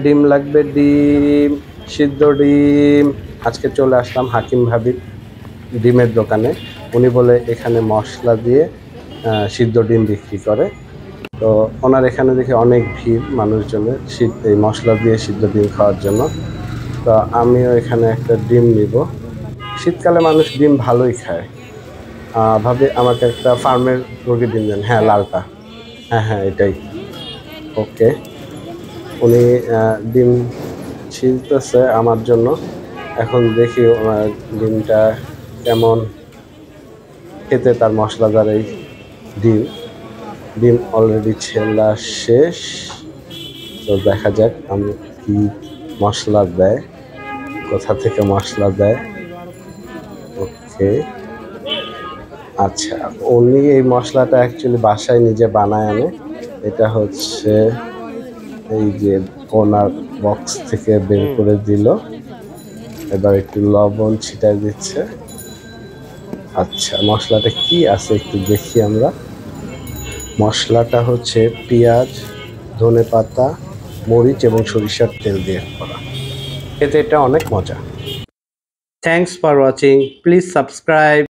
ডিম লাগবে, ডিম, সিদ্ধ ডিম। আজকে চলে আসলাম হাকিম ভাবির ডিমের দোকানে। উনি বলে এখানে মশলা দিয়ে সিদ্ধ ডিম বিক্রি করে। তো ওনার এখানে দেখি অনেক ভিড় মানুষজনের এই মশলা দিয়ে সিদ্ধ ডিম খাওয়ার জন্য। তো আমিও এখানে একটা ডিম নিব। শীতকালে মানুষ ডিম ভালোই খায়। ভাবি আমাকে একটা ফার্মের মুরগির ডিম দেন। হ্যাঁ, লালটা। হ্যাঁ হ্যাঁ, এটাই। ওকে। উনি ডিম ছিলতেছে আমার জন্য। এখন দেখি ওনার ডিমটা কেমন খেতে, তার মশলাদার এই ডিম। ডিম অলরেডি ছেলা শেষ। তো দেখা যাক আমি কি মশলা দেয়, কোথা থেকে মশলা দেয়। ওকে, আচ্ছা। উনি এই মশলাটা অ্যাকচুয়ালি বাসায় নিজে বানায় আনে। এটা হচ্ছে এই যে ওনার বক্স থেকে বের করে দিল। এবার একটু লবণ ছিটাই দিচ্ছে। আচ্ছা, মশলাটা কি আছে একটু দেখি আমরা। মশলাটা হচ্ছে পেঁয়াজ, ধনেপাতা, মরিচ এবং সরিষার তেল দিয়ে করা। এতে এটা অনেক মজা। Thanks for watching, please subscribe.